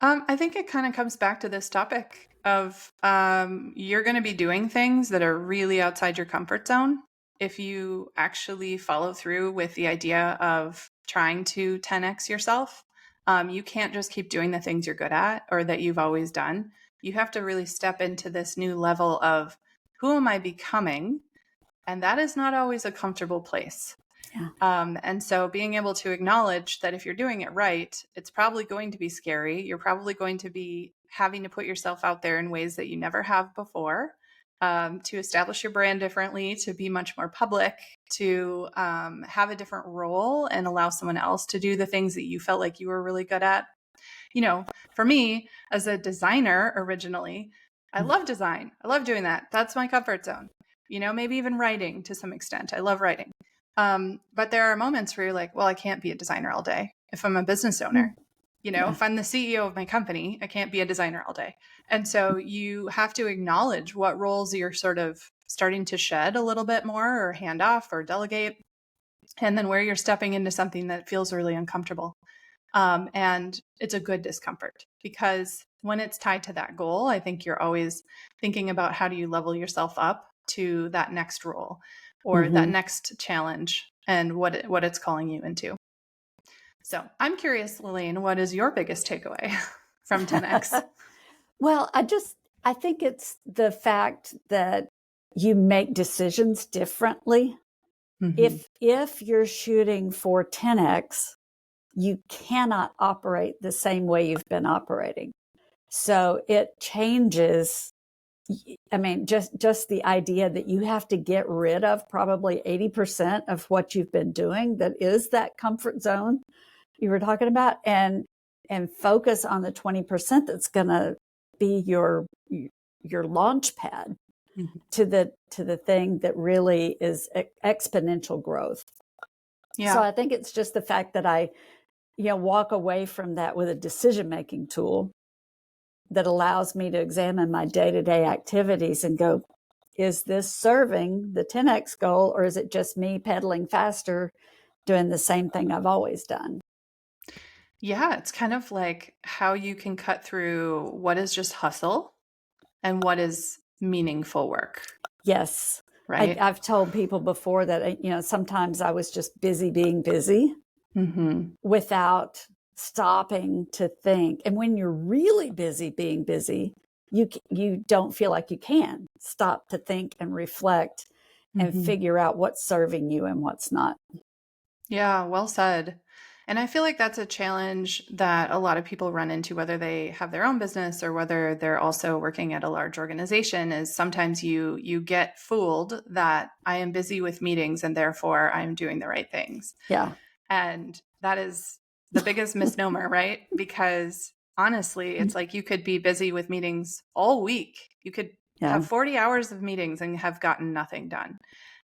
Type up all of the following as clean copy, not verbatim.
I think it kind of comes back to this topic of you're going to be doing things that are really outside your comfort zone. If you actually follow through with the idea of trying to 10x yourself, you can't just keep doing the things you're good at or that you've always done. You have to really step into this new level of who am I becoming? And that is not always a comfortable place. Yeah. And so being able to acknowledge that if you're doing it right, it's probably going to be scary. You're probably going to be having to put yourself out there in ways that you never have before, to establish your brand differently, to be much more public, to have a different role and allow someone else to do the things that you felt like you were really good at. For me, as a designer originally, I love design. I love doing that. That's my comfort zone. Maybe even writing to some extent. I love writing. But there are moments where you're like, well, I can't be a designer all day if I'm a business owner. Yeah. If I'm the CEO of my company, I can't be a designer all day. And so you have to acknowledge what roles you're sort of starting to shed a little bit more or hand off or delegate, and then where you're stepping into something that feels really uncomfortable. And it's a good discomfort because when it's tied to that goal, I think you're always thinking about how do you level yourself up to that next role or that next challenge and what it's calling you into. So I'm curious, Lillian, what is your biggest takeaway from 10X? Well, I think it's the fact that you make decisions differently. If you're shooting for 10x, you cannot operate the same way you've been operating. So it changes. I mean, just the idea that you have to get rid of probably 80% of what you've been doing that is that comfort zone you were talking about, and focus on the 20% that's going to be your launch pad to the thing that really is exponential growth. Yeah. So I think it's just the fact that I walk away from that with a decision-making tool that allows me to examine my day-to-day activities and go, is this serving the 10x goal, or is it just me pedaling faster doing the same thing I've always done? Yeah, it's kind of like how you can cut through what is just hustle and what is meaningful work, Yes. right? I've told people before that, sometimes I was just busy being busy without stopping to think. And when you're really busy being busy, you don't feel like you can stop to think and reflect and figure out what's serving you and what's not. Yeah, well said. And I feel like that's a challenge that a lot of people run into, whether they have their own business or whether they're also working at a large organization, is sometimes you get fooled that I am busy with meetings and therefore I'm doing the right things. Yeah. And that is the biggest misnomer, right? Because honestly, it's like you could be busy with meetings all week. You could Yeah. have 40 hours of meetings and have gotten nothing done.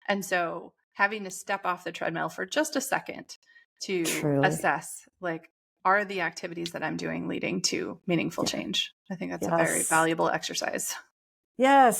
And so having to step off the treadmill for just a second to Truly. assess, like, are the activities that I'm doing leading to meaningful change? I think that's a very Yes. valuable exercise. Yes.